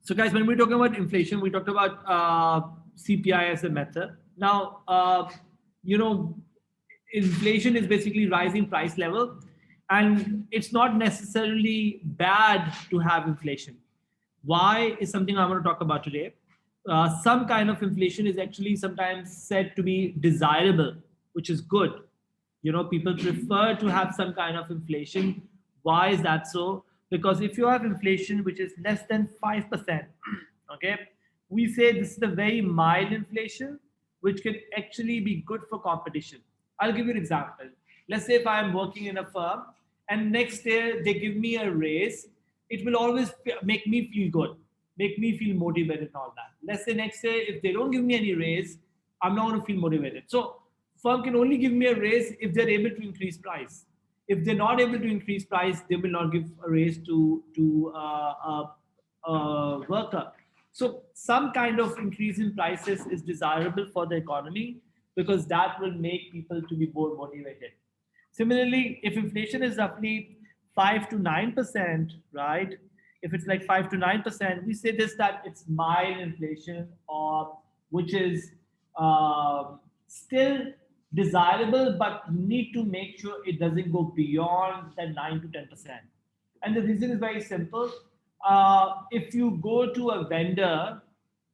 So guys, when we're talking about inflation, we talked about CPI as a method. Now, you know, inflation is basically rising price level, and it's not necessarily bad to have inflation. Why is something I want to talk about today. Some kind of inflation is actually sometimes said to be desirable, which is good. People prefer to have some kind of inflation. Why is that so? Because if you have inflation which is less than 5%, okay, we say this is a very mild inflation, which can actually be good for competition. I'll give you an example. Let's say if I'm working in a firm and next year they give me a raise, it will always make me feel good, make me feel motivated and all that. Let's say next year if they don't give me any raise, I'm not going to feel motivated. So firm can only give me a raise if they're able to increase price. If they're not able to increase price, they will not give a raise to worker. So some kind of increase in prices is desirable for the economy because that will make people to be more motivated. Similarly, if inflation is roughly 5 to 9%, right? If it's like 5 to 9%, we say this that it's mild inflation, or which is still desirable, but you need to make sure it doesn't go beyond that 9 to 10%. And the reason is very simple. If you go to a vendor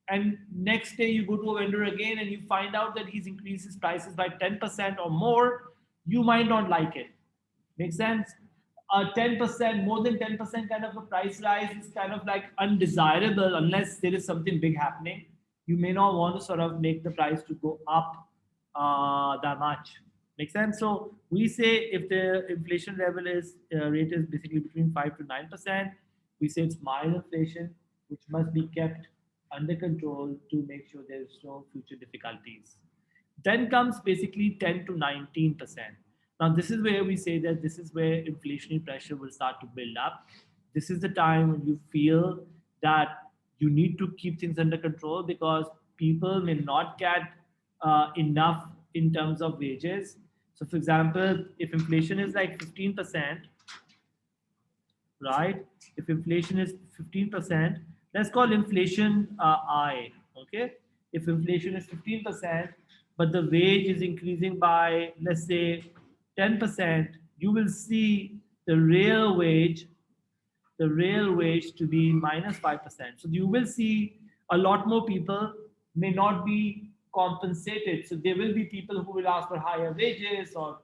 and next day you go to a vendor again and you find out that he's increased his prices by 10% or more, you might not like it. Make sense? 10%, more than 10% kind of a price rise is kind of like undesirable unless there is something big happening. You may not want to sort of make the price to go up that much. Make sense? So we say if the inflation level is rate is basically between 5 to 9%, we say it's mild inflation, which must be kept under control to make sure there's no future difficulties. Then comes basically 10 to 19%. Now, this is where we say that this is where inflationary pressure will start to build up. This is the time when you feel that you need to keep things under control because people may not get enough in terms of wages. So, for example, if inflation is like 15%, right? If inflation is 15%, let's call inflation I, okay? If inflation is 15%, but the wage is increasing by, let's say, 10%, you will see the real wage to be minus 5%. So you will see a lot more people may not be compensated. So there will be people who will ask for higher wages, or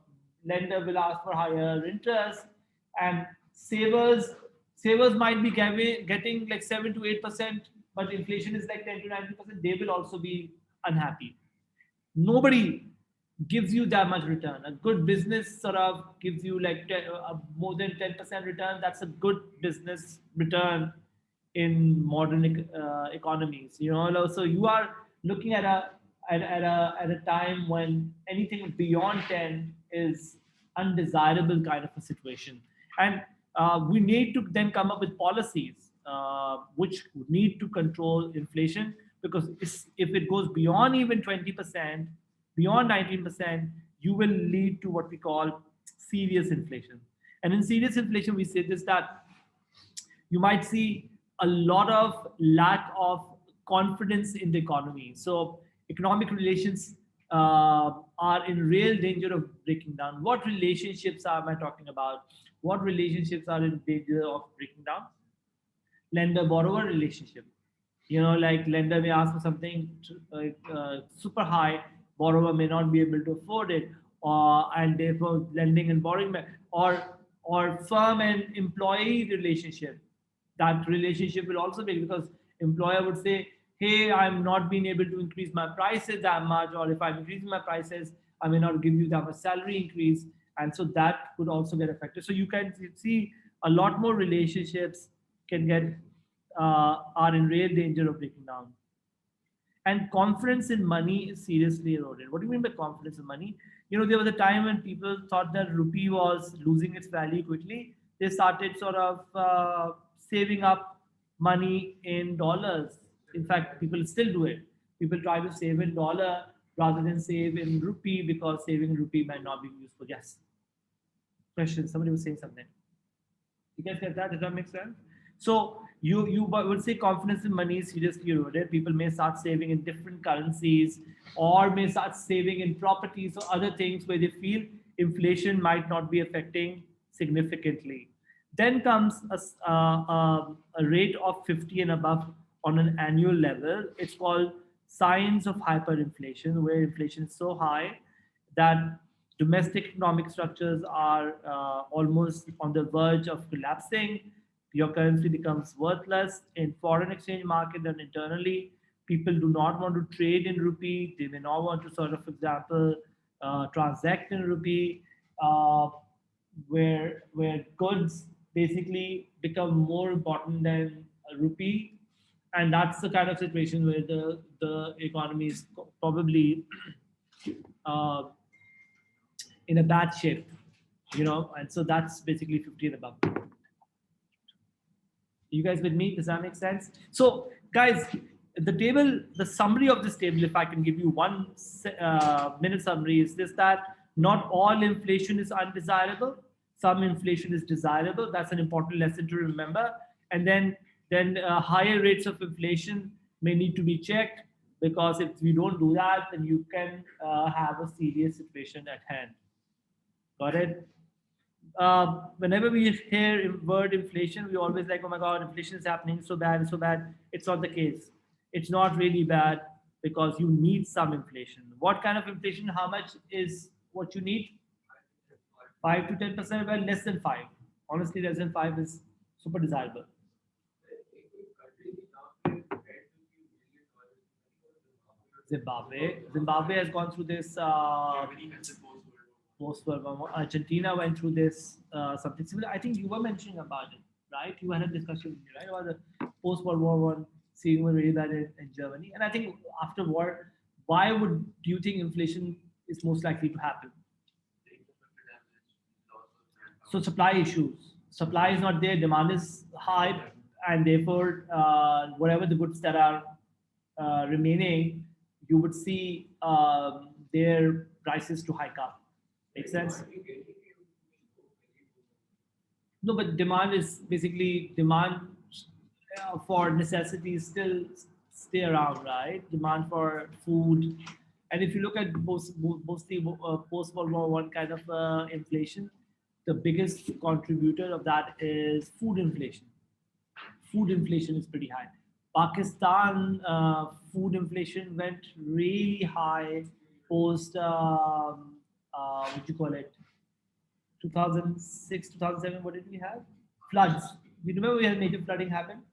lender will ask for higher interest, and savers might be getting like 7 to 8%, but inflation is like 10 to 19%. They will also be unhappy. Nobody gives you that much return. A good business sort of gives you like more than 10% return. That's a good business return in modern economies. So you are looking at a time when anything beyond 10 is undesirable kind of a situation, and we need to then come up with policies which need to control inflation, because if it goes beyond even 20%, beyond 19%, you will lead to what we call serious inflation. And in serious inflation, we say this that you might see a lot of lack of confidence in the economy. So economic relations are in real danger of breaking down. What relationships am I talking about? What relationships are in danger of breaking down? Lender borrower relationship. Like lender may ask for something super high, borrower may not be able to afford it, and therefore lending and borrowing, or firm and employee relationship. That relationship will also be, because employer would say, hey, I'm not being able to increase my prices that much, or if I'm increasing my prices, I may not give you that much salary increase, and so that could also get affected. So you can see a lot more relationships can get are in real danger of breaking down. And confidence in money is seriously eroded. What do you mean by confidence in money? There was a time when people thought that rupee was losing its value quickly. They started sort of saving up money in dollars. In fact, people still do it. People try to save in dollar rather than save in rupee, because saving in rupee might not be useful. Yes. Question. Somebody was saying something. You guys get that? Does that make sense? So you would say confidence in money is seriously eroded. People may start saving in different currencies, or may start saving in properties or other things where they feel inflation might not be affecting significantly. Then comes a rate of 50 and above on an annual level. It's called signs of hyperinflation, where inflation is so high that domestic economic structures are almost on the verge of collapsing. Your currency becomes worthless in foreign exchange market and internally. People do not want to trade in rupee. They may not want to sort of, for example, transact in rupee, where goods basically become more important than a rupee, and that's the kind of situation where the economy is probably uh, in a bad shape, and so that's basically 50 and above. You guys with me? Does that make sense? So, guys, the summary of this table, if I can give you one minute summary, is this: that not all inflation is undesirable. Some inflation is desirable. That's an important lesson to remember. And then higher rates of inflation may need to be checked, because if we don't do that, then you can have a serious situation at hand. Got it? Whenever we hear word inflation, we always like, oh my God, inflation is happening so bad, so bad. It's not the case. It's not really bad, because you need some inflation. What kind of inflation? How much is what you need? 5 to 10%. Well, less than five. Honestly, less than five is super desirable. Zimbabwe has gone through this post World War I. Argentina went through this something similar. I think you were mentioning about it, right? You had a discussion with me, right, about the post World War One seeing really bad in Germany. And I think after war, why would do you think inflation is most likely to happen? So supply issues. Supply is not there, demand is high, and therefore, whatever the goods that are remaining, you would see their prices to hike up. Makes sense? No, but demand is basically demand for necessities still stay around, right? Demand for food, and if you look at mostly post World War One kind of inflation, the biggest contributor of that is food inflation. Food inflation is pretty high. Pakistan food inflation went really high post what do you call it, 2006, 2007. What did we have? Floods. You remember we had major flooding happen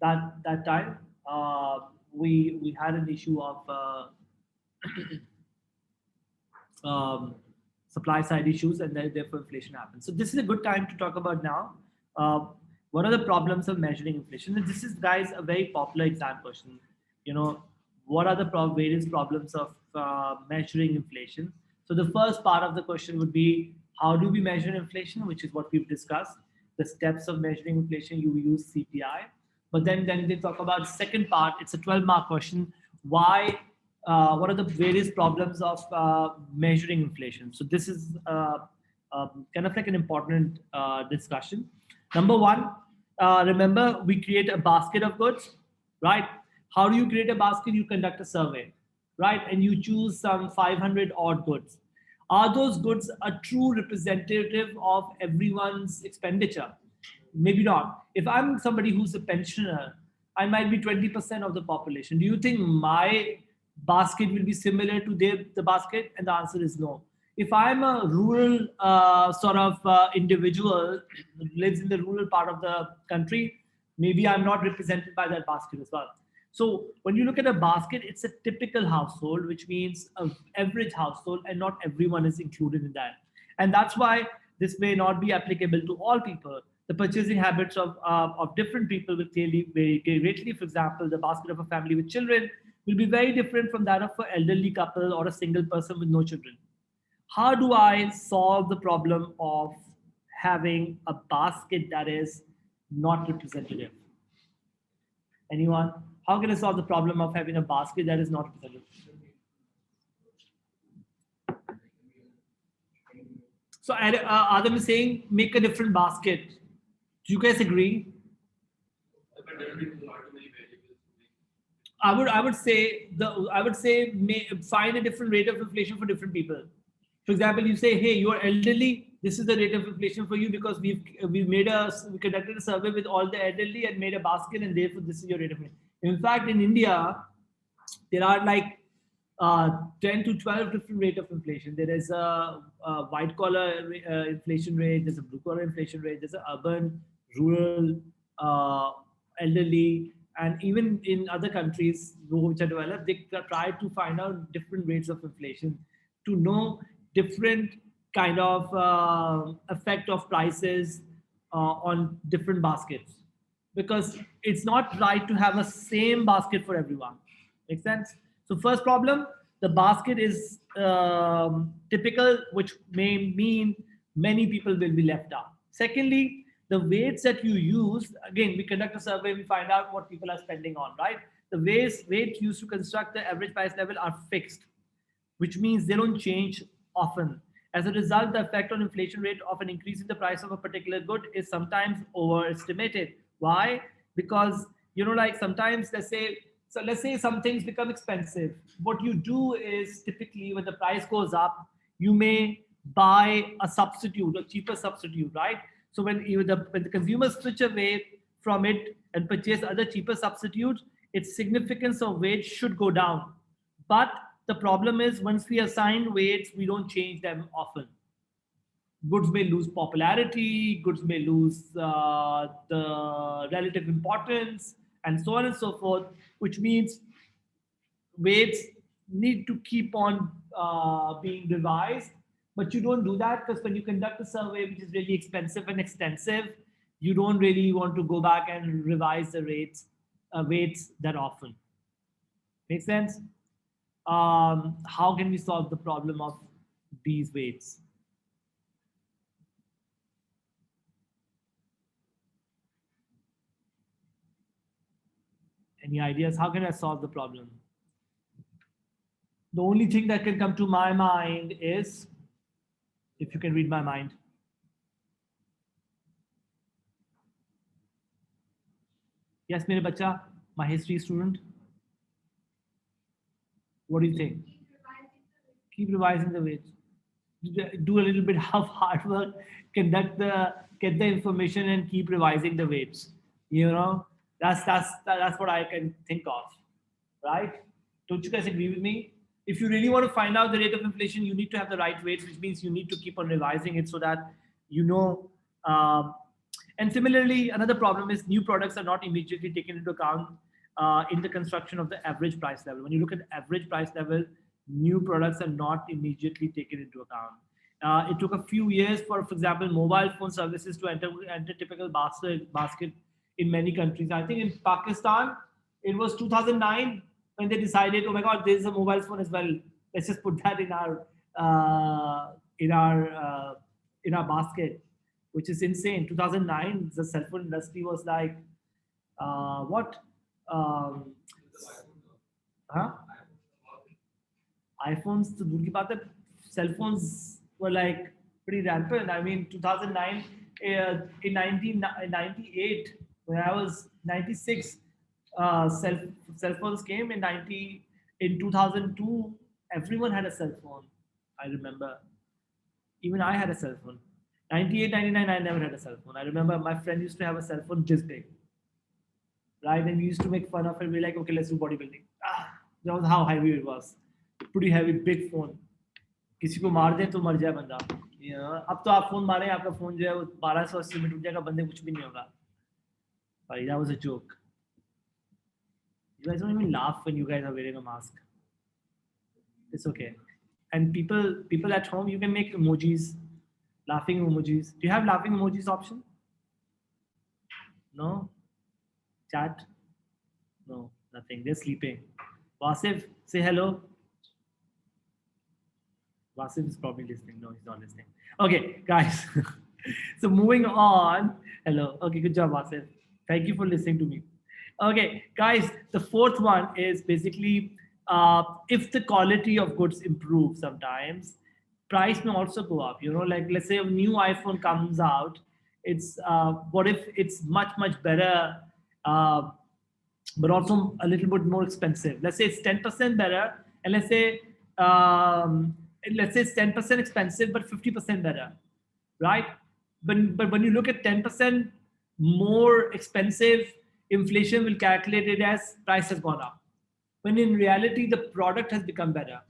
that time. We had an issue of um, supply side issues, and then therefore inflation happens. So this is a good time to talk about now. Uh, what are the problems of measuring inflation? And this is, guys, a very popular exam question. You know, what are the various problems of measuring inflation? So the first part of the question would be, how do we measure inflation, which is what we've discussed. The steps of measuring inflation, you use CPI. But then they talk about second part. It's a 12-mark question. Why? What are the various problems of measuring inflation? So this is kind of like an important discussion. Number one, remember we create a basket of goods, right? How do you create a basket? You conduct a survey, right? And you choose some 500 odd goods. Are those goods a true representative of everyone's expenditure? Maybe not. If I'm somebody who's a pensioner, I might be 20% of the population. Do you think my basket will be similar to the basket? And the answer is no. If I'm a rural sort of individual who lives in the rural part of the country, maybe I'm not represented by that basket as well. So when you look at a basket, it's a typical household, which means an average household, and not everyone is included in that. And that's why this may not be applicable to all people. The purchasing habits of different people will clearly vary greatly. For example, the basket of a family with children will be very different from that of an elderly couple or a single person with no children. How do I solve the problem of having a basket that is not representative? Anyone? How can I solve the problem of having a basket that is not representative? So Adam is saying make a different basket. Do you guys agree? I would say find a different rate of inflation for different people. For example, you say, hey, you are elderly. This is the rate of inflation for you because we conducted a survey with all the elderly and made a basket, and therefore this is your rate of inflation. In fact, in India, there are like 10 to 12 different rate of inflation. There is a white collar inflation rate. There's a blue collar inflation rate. There's an urban, rural, uh, elderly, and even in other countries which are developed, they try to find out different rates of inflation to know different kind of effect of prices on different baskets, because it's not right to have a same basket for everyone. Make sense? So first problem, the basket is typical, which may mean many people will be left out. Secondly, the weights that you use, again, we conduct a survey, we find out what people are spending on, right? The weights used to construct the average price level are fixed, which means they don't change often. As a result, the effect on inflation rate of an increase in the price of a particular good is sometimes overestimated. Why? Because like sometimes let's say some things become expensive. What you do is typically when the price goes up, you may buy a substitute, a cheaper substitute, right? So when the consumers switch away from it and purchase other cheaper substitutes, its significance of weight should go down. But the problem is once we assign weights, we don't change them often. Goods may lose popularity, goods may lose the relative importance, and so on and so forth, which means weights need to keep on being revised. But you don't do that because when you conduct a survey, which is really expensive and extensive, you don't really want to go back and revise the weights that often. Make sense? How can we solve the problem of these weights? Any ideas? How can I solve the problem? The only thing that can come to my mind is, if you can read my mind. Yes, mere bacha, my history student. What do you think? Keep revising the weights. Do a little bit of hard work, get the information and keep revising the weights. That's what I can think of, right? Don't you guys agree with me? If you really want to find out the rate of inflation, you need to have the right weights, which means you need to keep on revising it so that you know. And similarly, another problem is new products are not immediately taken into account in the construction of the average price level. When you look at the average price level, new products are not immediately taken into account. It took a few years for example, mobile phone services to enter typical basket in many countries. I think in Pakistan, it was 2009 when they decided, oh my God, there's a mobile phone as well. Let's just put that uh, in our in our basket, which is insane. 2009, the cell phone industry was like, what? Um, huh? iPhones, to दूर की बात है, cell phones were like pretty rampant. I mean, 2009, in 1998, when I was 96, cell phones came in 2002. Everyone had a cell phone. I remember. Even I had a cell phone. 98, 99, I never had a cell phone. I remember my friend used to have a cell phone this big, right? And we used to make fun of it. We were like, okay, let's do bodybuilding. That was how heavy it was. Pretty heavy, big phone. किसी को मार दे तो मर जाए बंदा. अब तो आप फोन मारे, आपका फोन जो है वो 1280 में टूट जाएगा, बंदे कुछ भी नहीं होगा. But that was a joke. You guys don't even laugh when you guys are wearing a mask. It's okay. And people at home, you can make emojis, laughing emojis. Do you have laughing emojis option? No? Chat? No, nothing. They're sleeping. Wasif, say hello. Wasif is probably listening. No, he's not listening. Okay, guys. So moving on. Hello. Okay, good job, Wasif. Thank you for listening to me. Okay, guys, the fourth one is basically if the quality of goods improves sometimes, price may also go up. Like let's say a new iPhone comes out, it's what if it's much better but also a little bit more expensive. Let's say it's 10% better, and um, let's say it's 10% expensive but 50% better, right? But when you look at 10% more expensive, inflation will calculate it as price has gone up. When in reality, the product has become better.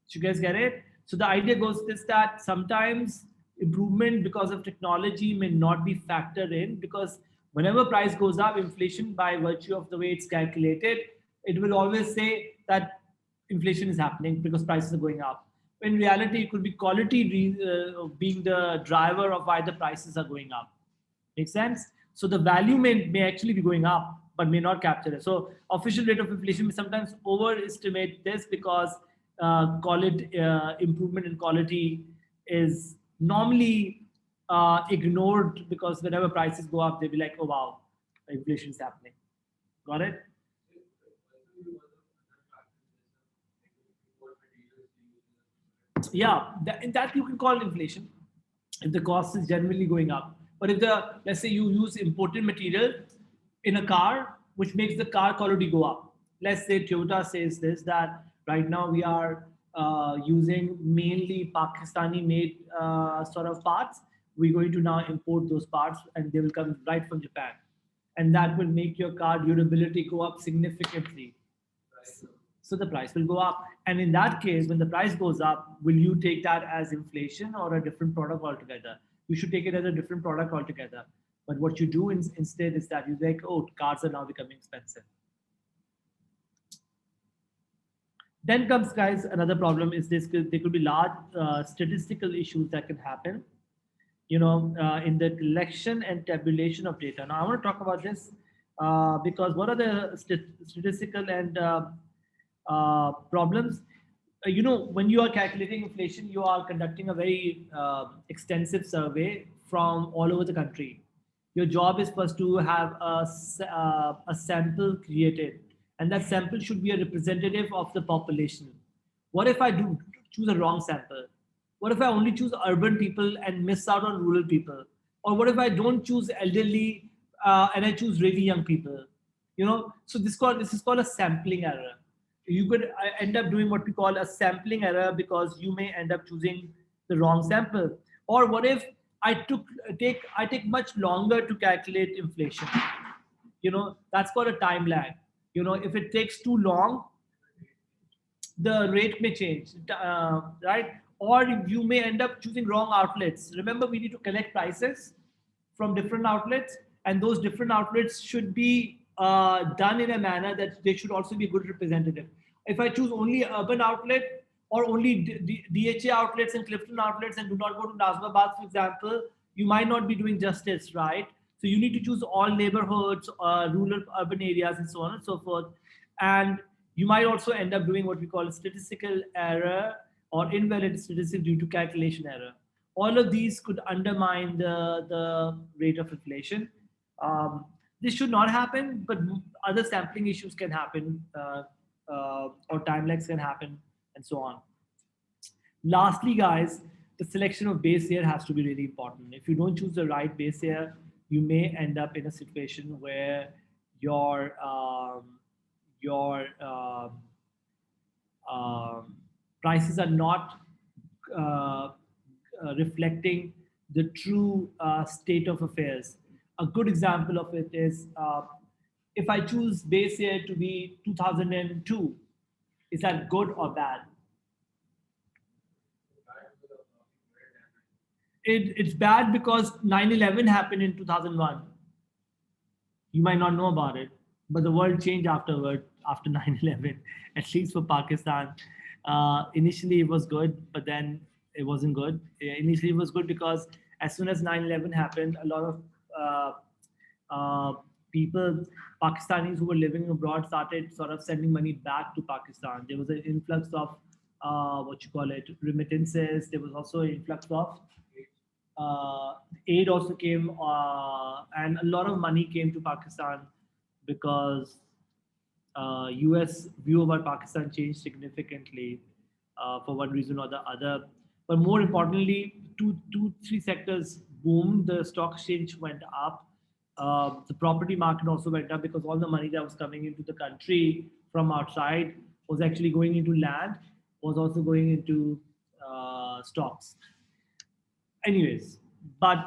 So you guys get it? So the idea goes this, that sometimes improvement because of technology may not be factored in, because whenever price goes up, inflation by virtue of the way it's calculated, it will always say that inflation is happening because prices are going up. In reality, it could be quality being the driver of why the prices are going up. Make sense? So the value may actually be going up, but may not capture it. So official rate of inflation may sometimes overestimate this, because call it improvement in quality is normally ignored, because whenever prices go up, they'll be like, oh wow, inflation is happening. Got it? Yeah, that you can call inflation if the cost is generally going up. But if let's say you use imported material in a car, which makes the car quality go up. Let's say Toyota says this, that right now we are using mainly Pakistani made sort of parts. We're going to now import those parts, and they will come right from Japan, and that will make your car durability go up significantly. So the price will go up. And in that case, when the price goes up, will you take that as inflation or a different product altogether? You should take it as a different product altogether. But what you do instead is that you like, oh, cars are now becoming expensive. Then comes, guys, another problem is this: there could be large statistical issues that can happen, in the collection and tabulation of data. Now, I want to talk about this because what are the statistical and problems? When you are calculating inflation, you are conducting a very extensive survey from all over the country. Your job is first to have a sample created, and that sample should be a representative of the population. What if I do choose a wrong sample? What if I only choose urban people and miss out on rural people? Or what if I don't choose elderly and I choose really young people? So this is called a sampling error. You could end up doing what we call a sampling error, because you may end up choosing the wrong sample. Or what if I take much longer to calculate inflation? That's called a time lag. If it takes too long, the rate may change, right? Or you may end up choosing wrong outlets. Remember, we need to collect prices from different outlets, and those different outlets should be done in a manner that they should also be a good representative. If I choose only urban outlet, or only DHA outlets and Clifton outlets, and do not go to Nazmabad, for example, you might not be doing justice, right? So you need to choose all neighborhoods, rural, urban areas, and so on and so forth. And you might also end up doing what we call a statistical error or invalid statistic due to calculation error. All of these could undermine the rate of inflation. This should not happen, but other sampling issues can happen, or time lags can happen, and so on. Lastly, guys, the selection of base year has to be really important. If you don't choose the right base year, you may end up in a situation where your your um, prices are not uh, reflecting the true state of affairs. A good example of it is, if I choose base year to be 2002, is that good or bad? It's bad because 9/11 happened in 2001. You might not know about it, but the world changed after 9/11, at least for Pakistan. Initially, it was good, but then it wasn't good. Initially, it was good because as soon as 9/11 happened, a lot of uh, people, Pakistanis who were living abroad, started sort of sending money back to Pakistan. There was an influx of what you call it, remittances. There was also an influx of uh, aid also came, and a lot of money came to Pakistan, because US view about Pakistan changed significantly for one reason or the other. But more importantly, three sectors boomed. The stock exchange went up. The property market also went up because all the money that was coming into the country from outside was actually going into land, was also going into stocks. Anyways, but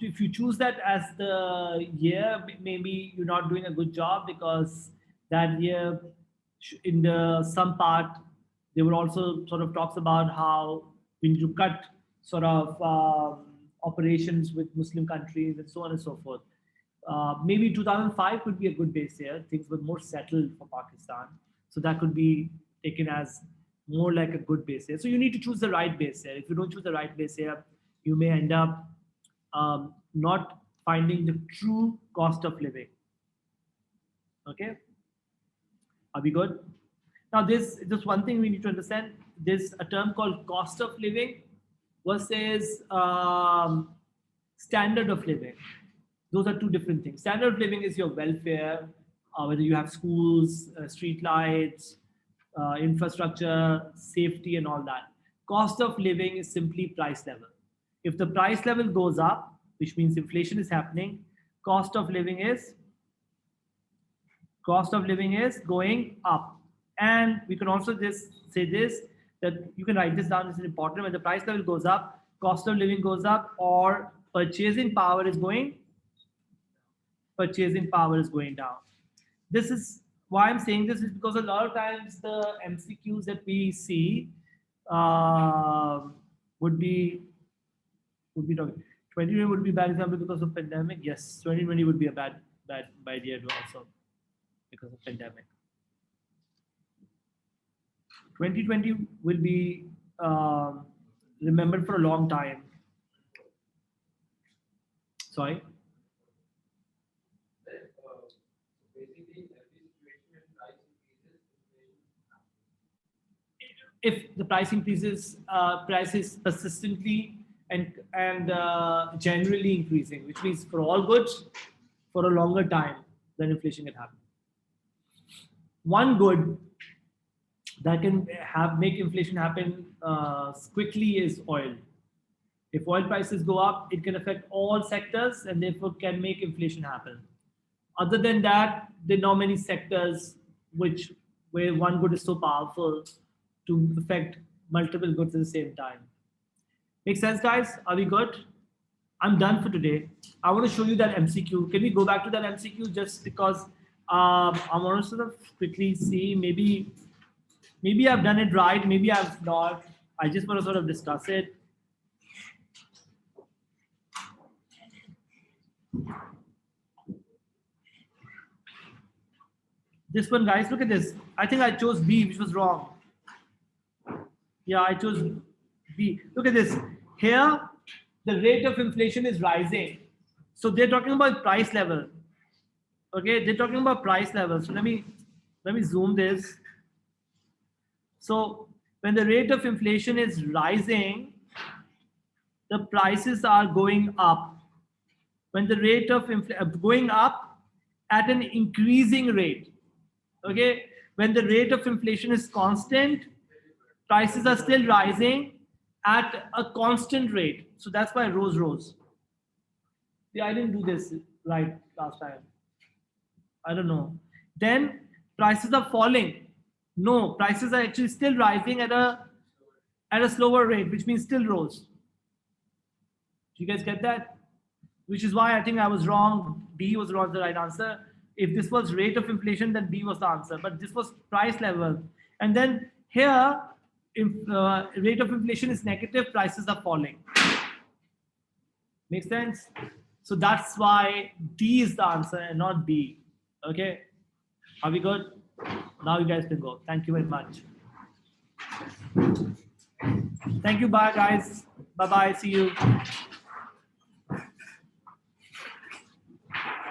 if you choose that as the year, maybe you're not doing a good job, because that year, in the some part, there were also sort of talks about how we need to cut sort of operations with Muslim countries and so on and so forth. Maybe 2005 could be a good base year. Things were more settled for Pakistan, so that could be taken as more like a good base year. So you need to choose the right base year. If you don't choose the right base year, you may end up not finding the true cost of living. Okay, are we good? Now, this just one thing we need to understand. There's a term called cost of living versus standard of living. Those are two different things. Standard of living is your welfare, whether you have schools, street lights, infrastructure, safety, and all that. Cost of living is simply price level. If the price level goes up, which means inflation is happening, cost of living is going up. And we can also just say this, that you can write this down. This is important. When the price level goes up, cost of living goes up, or purchasing power is going down. This is why I'm saying this, is because a lot of times the MCQs that we see would be talking. 2020 would be a bad example because of pandemic. Yes, 2020 would be a bad year also because of pandemic. 2020 will be remembered for a long time. Sorry. If the price increases, prices persistently and generally increasing, which means for all goods for a longer time, then inflation can happen. One good that can make inflation happen quickly is oil. If oil prices go up, it can affect all sectors and therefore can make inflation happen. Other than that, there are not many sectors where one good is so powerful to affect multiple goods at the same time. Make sense, guys? Are we good? I'm done for today. I want to show you that MCQ. Can we go back to that MCQ just because I want to sort of quickly see, maybe I've done it right, maybe I've not. I just want to sort of discuss it. This one, guys, look at this. I think I chose B, which was wrong. Yeah, I chose B. Look at this. Here, the rate of inflation is rising. So they're talking about price level. Okay, they're talking about price level. So let me zoom this. So when the rate of inflation is rising, the prices are going up. When the rate of going up at an increasing rate. Okay, when the rate of inflation is constant, prices are still rising at a constant rate. So that's why rose. Yeah, I didn't do this right last time. I don't know. Then prices are falling. No, prices are actually still rising at a slower rate, which means still rose. Do you guys get that? Which is why I think I was wrong. B was not the right answer. If this was rate of inflation, then B was the answer. But this was price level. And then here, if rate of inflation is negative, prices are falling. Make sense? So that's why D is the answer and not B. Okay? Are we good? Now you guys can go. Thank you very much. Thank you. Bye, guys. Bye-bye. See you.